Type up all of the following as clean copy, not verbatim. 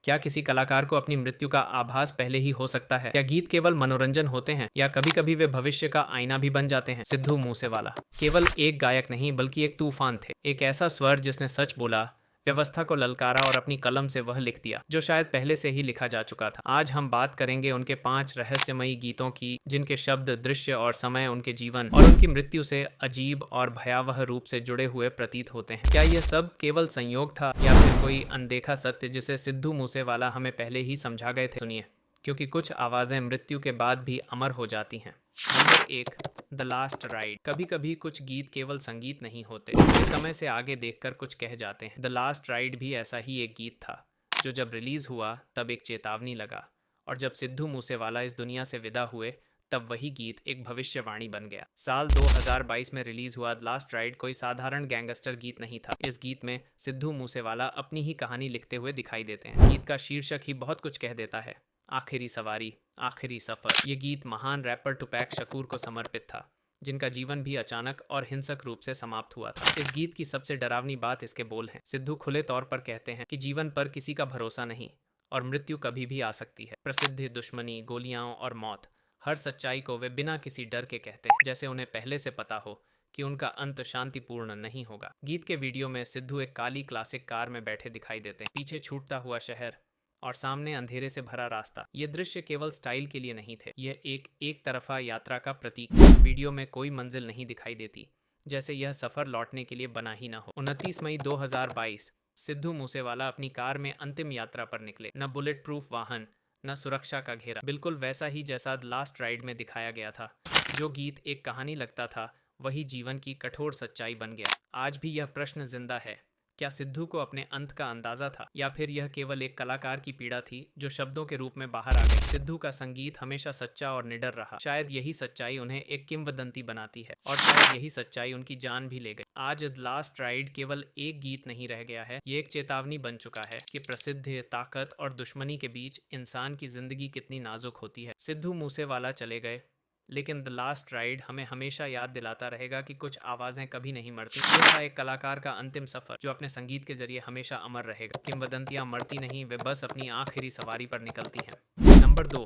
क्या किसी कलाकार को अपनी मृत्यु का आभास पहले ही हो सकता है? क्या गीत केवल मनोरंजन होते हैं या कभी कभी वे भविष्य का आईना भी बन जाते हैं? सिद्धू मूसेवाला केवल एक गायक नहीं बल्कि एक तूफान थे, एक ऐसा स्वर जिसने सच बोला, व्यवस्था को ललकारा और अपनी कलम से वह लिख दिया जो शायद पहले से ही लिखा जा चुका था। आज हम बात करेंगे उनके 5 रहस्यमयी गीतों की, जिनके शब्द, दृश्य और समय उनके जीवन और उनकी मृत्यु से अजीब और भयावह रूप से जुड़े हुए प्रतीत होते हैं। क्या यह सब केवल संयोग था या फिर कोई अनदेखा सत्य जिसे सिद्धू मूसेवाला हमें पहले ही समझा गए थे? सुनिए, क्योंकि कुछ आवाजें मृत्यु के बाद भी अमर हो जाती हैं। Number 1, the last ride. कभी कभी कुछ गीत केवल संगीत नहीं होते, वे समय से आगे देखकर कुछ कह जाते हैं। द लास्ट राइड भी ऐसा ही एक गीत था जो जब रिलीज हुआ तब एक चेतावनी लगा, और जब सिद्धू मूसेवाला इस दुनिया से विदा हुए तब वही गीत एक भविष्यवाणी बन गया। साल 2022 में रिलीज हुआ द लास्ट राइड कोई साधारण गैंगस्टर गीत नहीं था। इस गीत में सिद्धू मूसेवाला अपनी ही कहानी लिखते हुए दिखाई देते हैं। गीत का शीर्षक ही बहुत कुछ कह देता है, आखिरी सवारी, आखिरी सफर। ये गीत महान रैपर टुपैक शकूर को समर्पित था, जिनका जीवन भी अचानक और हिंसक रूप से समाप्त हुआ था। इस गीत की सबसे डरावनी बात इसके बोल हैं। सिद्धू खुले तौर पर कहते हैं कि जीवन पर किसी का भरोसा नहीं और मृत्यु कभी भी आ सकती है। प्रसिद्धि, दुश्मनी, गोलियां और मौत, हर सच्चाई को वे बिना किसी डर के कहते हैं, जैसे उन्हें पहले से पता हो कि उनका अंत शांतिपूर्ण नहीं होगा। गीत के वीडियो में सिद्धू एक काली क्लासिक कार में बैठे दिखाई देते हैं, पीछे छूटता हुआ शहर और सामने अंधेरे से भरा रास्ता। ये दृश्य केवल स्टाइल के लिए नहीं थे, यह एक तरफा यात्रा का प्रतीक है। वीडियो में कोई मंजिल नहीं दिखाई देती, जैसे यह सफर लौटने के लिए बना ही ना हो। 29 मई 2022 सिद्धू मूसेवाला अपनी कार में अंतिम यात्रा पर निकले। न बुलेट प्रूफ वाहन, न सुरक्षा का घेरा, बिल्कुल वैसा ही जैसा लास्ट राइड में दिखाया गया था। जो गीत एक कहानी लगता था, वही जीवन की कठोर सच्चाई बन गया। आज भी यह प्रश्न जिंदा है, क्या सिद्धू को अपने अंत का अंदाजा था या फिर यह केवल एक कलाकार की पीड़ा थी जो शब्दों के रूप में बाहर आ गई? सिद्धू का संगीत हमेशा सच्चा और निडर रहा। शायद यही सच्चाई उन्हें एक किंवदंती बनाती है और शायद यही सच्चाई उनकी जान भी ले गई। आज द लास्ट राइड केवल एक गीत नहीं रह गया है, ये एक चेतावनी बन चुका है कि प्रसिद्धि, ताकत और दुश्मनी के बीच इंसान की जिंदगी कितनी नाजुक होती है। सिद्धू मूसेवाला चले गए, लेकिन द लास्ट राइड हमें हमेशा याद दिलाता रहेगा कि कुछ आवाज़ें कभी नहीं मरती। यह था एक कलाकार का अंतिम सफर जो अपने संगीत के जरिए हमेशा अमर रहेगा। किंवदंतियां मरती नहीं, वे बस अपनी आखिरी सवारी पर निकलती हैं। नंबर 2,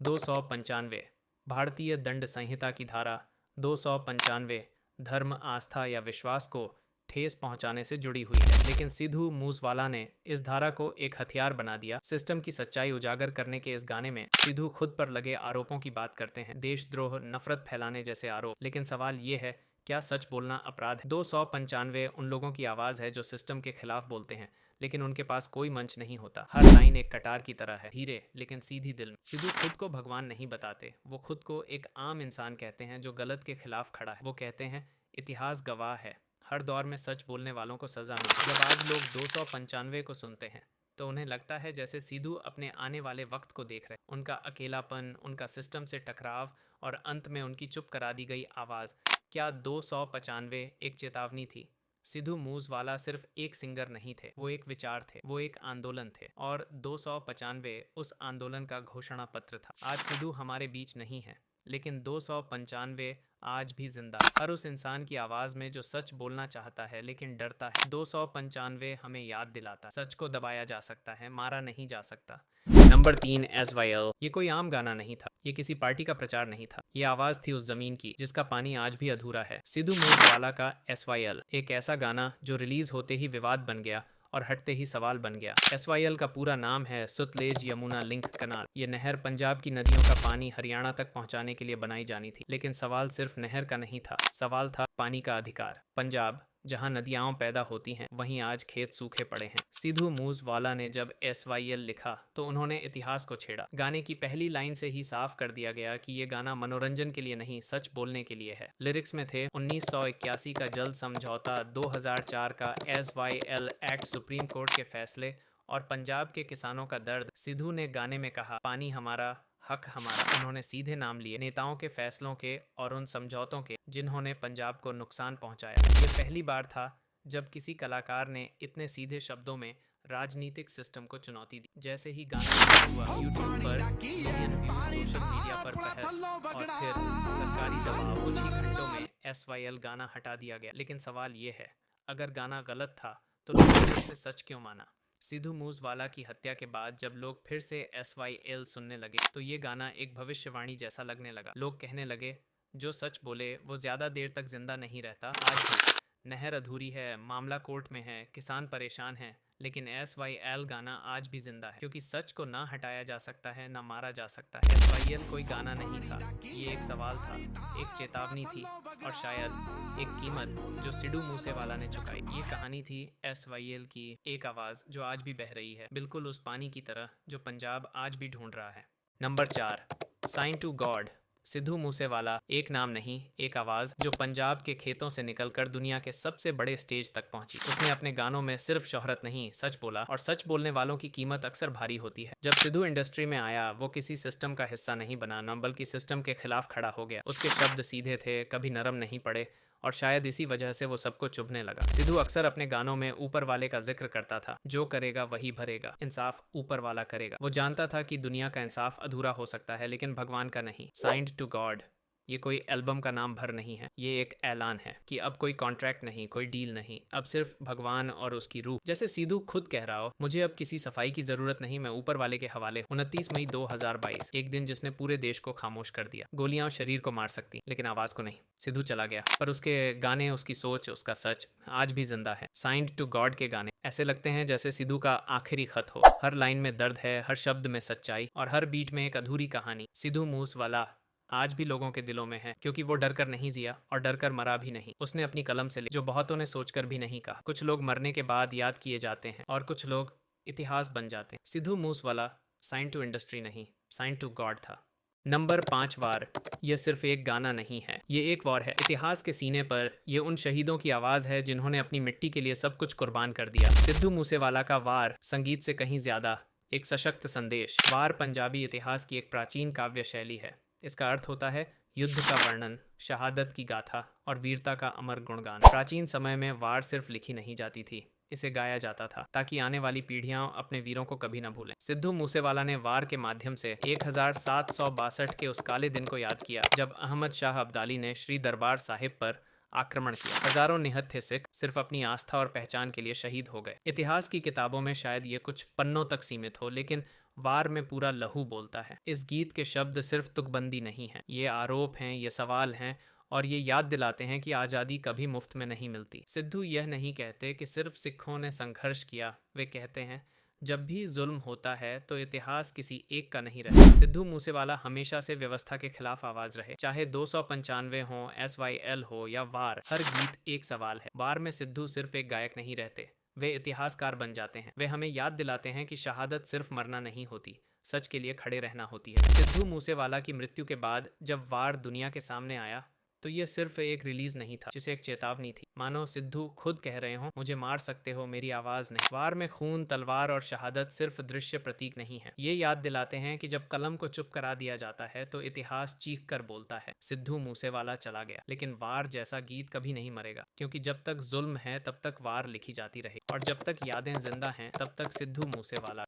295। भारतीय दंड संहिता की धारा 295 धर्म, आस्था या विश्वास को ठेस पहुंचाने से जुड़ी हुई है, लेकिन सिद्धू मूसेवाला ने इस धारा को एक हथियार बना दिया। सिस्टम की सच्चाई उजागर करने के इस गाने में सिद्धू खुद पर लगे आरोपों की बात करते हैं, देशद्रोह, नफरत फैलाने जैसे आरोप। लेकिन सवाल ये है, क्या सच बोलना अपराध है? 295 उन लोगों की आवाज है जो सिस्टम के खिलाफ बोलते हैं, लेकिन उनके पास कोई मंच नहीं होता। हर लाइन एक कटार की तरह है, धीरे लेकिन सीधी दिल में। सिद्धू खुद को भगवान नहीं बताते, वो खुद को एक आम इंसान कहते हैं जो गलत के खिलाफ खड़ा है। वो कहते हैं, इतिहास गवाह है, हर दौर में सच बोलने वालों को सजा मिली। जब आज लोग 295 को सुनते हैं तो उन्हें लगता है जैसे सिद्धू अपने आने वाले वक्त को देख रहे। उनका अकेलापन, उनका सिस्टम से टकराव और अंत में उनकी चुप करा दी गई आवाज़। क्या 295 एक चेतावनी थी? सिद्धू मूसेवाला सिर्फ एक सिंगर नहीं थे, वो एक विचार थे, वो एक आंदोलन थे, और 295 उस आंदोलन का घोषणा पत्र था। आज सिद्धू हमारे बीच नहीं है, लेकिन 295 आज भी जिंदा, हर उस इंसान की आवाज में जो सच बोलना चाहता है लेकिन डरता है। 295 हमें याद दिलाता, सच को दबाया जा सकता है, मारा नहीं जा सकता। Number 3, SYL। ये कोई आम गाना नहीं था, ये किसी पार्टी का प्रचार नहीं था, ये आवाज थी उस जमीन की जिसका पानी आज भी अधूरा है। सिद्धू मूसेवाला का SYL एक ऐसा गाना जो रिलीज होते ही विवाद बन गया और हटते ही सवाल बन गया। SYL का पूरा नाम है सतलेज यमुना लिंक कनाल। ये नहर पंजाब की नदियों का पानी हरियाणा तक पहुंचाने के लिए बनाई जानी थी, लेकिन सवाल सिर्फ नहर का नहीं था, सवाल था पानी का अधिकार। पंजाब जहां नदियां पैदा होती हैं, वहीं आज खेत सूखे पड़े हैं। सिद्धू मूसेवाला ने जब SYL लिखा तो उन्होंने इतिहास को छेड़ा। गाने की पहली लाइन से ही साफ कर दिया गया कि ये गाना मनोरंजन के लिए नहीं, सच बोलने के लिए है। लिरिक्स में थे 1981 का जल समझौता, 2004 का SYL एक्ट, सुप्रीम कोर्ट के फैसले और पंजाब के किसानों का दर्द। सिद्धू ने गाने में कहा, पानी हमारा, हक हमारा। उन्होंने सीधे नाम लिए नेताओं के फैसलों के और उन समझौतों के जिन्होंने पंजाब को नुकसान पहुंचाया। ये पहली बार था जब किसी कलाकार ने इतने सीधे शब्दों में राजनीतिक सिस्टम को चुनौती दी। जैसे ही गाना हुआ, यूट्यूब पर मिलियन व्यूज, सोशल मीडिया पर बहस और फिर सरकारी दबाव। कुछ ही घंटों में SYL गाना हटा दिया गया। लेकिन सवाल ये है, अगर गाना गलत था तो लोगों ने उसे सच क्यों माना? सिद्धू मूसेवाला की हत्या के बाद जब लोग फिर से SYL सुनने लगे तो ये गाना एक भविष्यवाणी जैसा लगने लगा। लोग कहने लगे, जो सच बोले वो ज्यादा देर तक जिंदा नहीं रहता। आज भी नहर अधूरी है, मामला कोर्ट में है, किसान परेशान है, लेकिन SYL गाना आज भी जिंदा है, क्योंकि सच को ना हटाया जा सकता है, ना मारा जा सकता है। SYL कोई गाना नहीं था, ये एक सवाल था, एक चेतावनी थी, और शायद एक कीमत जो सिद्धू मूसेवाला ने चुकाई। ये कहानी थी SYL की एक आवाज़ जो आज भी बह रही है, बिल्कुल उस पानी की तरह जो पंजाब आज भी ढूंढ रहा है। Number 4, sign to God. Sidhu Moosewala एक नाम नहीं, एक आवाज़ जो पंजाब के खेतों से निकलकर दुनिया के सबसे बड़े स्टेज तक पहुंची। उसने अपने गानों में सिर्फ शोहरत नहीं, सच बोला, और सच बोलने वालों की कीमत अक्सर भारी होती है। जब सिद्धू इंडस्ट्री में आया वो किसी सिस्टम का हिस्सा नहीं बना, न बल्कि सिस्टम के खिलाफ खड़ा हो गया। उसके शब्द सीधे थे, कभी नरम नहीं पड़े, और शायद इसी वजह से वो सबको चुभने लगा। सिद्धू अक्सर अपने गानों में ऊपर वाले का जिक्र करता था, जो करेगा वही भरेगा, इंसाफ ऊपर वाला करेगा। वो जानता था कि दुनिया का इंसाफ अधूरा हो सकता है, लेकिन भगवान का नहीं। साइंड टू गॉड ये कोई एल्बम का नाम भर नहीं है, ये एक ऐलान है कि अब कोई कॉन्ट्रैक्ट नहीं, कोई डील नहीं, अब सिर्फ भगवान और उसकी रूह। जैसे सिद्धू खुद कह रहा हो, मुझे अब किसी सफाई की जरूरत नहीं, मैं ऊपर वाले के हवाले। 29 मई 2022, एक दिन जिसने पूरे देश को खामोश कर दिया। गोलियां शरीर को मार सकती लेकिन आवाज को नहीं। सिद्धू चला गया, पर उसके गाने, उसकी सोच, उसका सच आज भी जिंदा है। साइंड टू गॉड के गाने ऐसे लगते हैं जैसे सिद्धू का आखिरी खत हो। हर लाइन में दर्द है, हर शब्द में सच्चाई, और हर बीट में एक अधूरी कहानी। सिद्धू मूसेवाला आज भी लोगों के दिलों में है, क्योंकि वो डर कर नहीं जिया और डर कर मरा भी नहीं। उसने अपनी कलम से जो बहुतों ने सोचकर भी नहीं कहा। कुछ लोग मरने के बाद याद किए जाते हैं और कुछ लोग इतिहास बन जाते हैं। Sidhu Moosewala sign to industry नहीं, साइन टू गॉड था। नंबर 5, वार। यह सिर्फ एक गाना नहीं है, ये एक वॉर है। इतिहास के सीने पर ये उन शहीदों की आवाज़ है जिन्होंने अपनी मिट्टी के लिए सब कुछ कुर्बान कर दिया। सिद्धू मूसेवाला का वार संगीत से कहीं ज्यादा एक सशक्त संदेश। वार पंजाबी इतिहास की एक प्राचीन काव्य शैली है। इसका अर्थ होता है युद्ध का वर्णन, शहादत की गाथा और वीरता का अमर गुणगान। प्राचीन समय में वार सिर्फ लिखी नहीं जाती थी, इसे गाया जाता था, ताकि आने वाली पीढ़ियां अपने वीरों को कभी न भूलें। सिद्धू मूसेवाला ने वार के माध्यम से 1762 के उस काले दिन को याद किया, जब अहमद शाह अब्दाली ने श्री दरबार साहिब पर आक्रमण किया। हजारों निहत्थे सिख सिर्फ अपनी आस्था और पहचान के लिए शहीद हो गए। इतिहास की किताबों में शायद ये कुछ पन्नों तक सीमित हो, लेकिन वार में पूरा लहू बोलता है। इस गीत के शब्द सिर्फ तुकबंदी नहीं है, ये आरोप हैं, ये सवाल हैं, और ये याद दिलाते हैं कि आज़ादी कभी मुफ्त में नहीं मिलती। सिद्धू यह नहीं कहते कि सिर्फ सिखों ने संघर्ष किया, वे कहते हैं जब भी जुल्म होता है तो इतिहास किसी एक का नहीं रहे। सिद्धू मूसेवाला हमेशा से व्यवस्था के खिलाफ आवाज रहे, चाहे 295 हो, SYL हो या वार। हर गीत एक सवाल है। वार में सिद्धू सिर्फ एक गायक नहीं रहते, वे इतिहासकार बन जाते हैं। वे हमें याद दिलाते हैं कि शहादत सिर्फ मरना नहीं होती, सच के लिए खड़े रहना होती है। सिद्धू मूसेवाला की मृत्यु के बाद जब वार दुनिया के सामने आया तो यह सिर्फ एक रिलीज नहीं था, जिसे एक चेतावनी थी। मानो सिद्धू खुद कह रहे हो, मुझे मार सकते हो, मेरी आवाज नहीं। वार में खून, तलवार और शहादत सिर्फ दृश्य प्रतीक नहीं है, ये याद दिलाते हैं कि जब कलम को चुप करा दिया जाता है तो इतिहास चीख कर बोलता है। सिद्धू मूसेवाला चला गया, लेकिन वार जैसा गीत कभी नहीं मरेगा, क्योंकि जब तक जुल्म है तब तक वार लिखी जाती रही, और जब तक यादें जिंदा हैं तब तक सिद्धू मूसेवाला।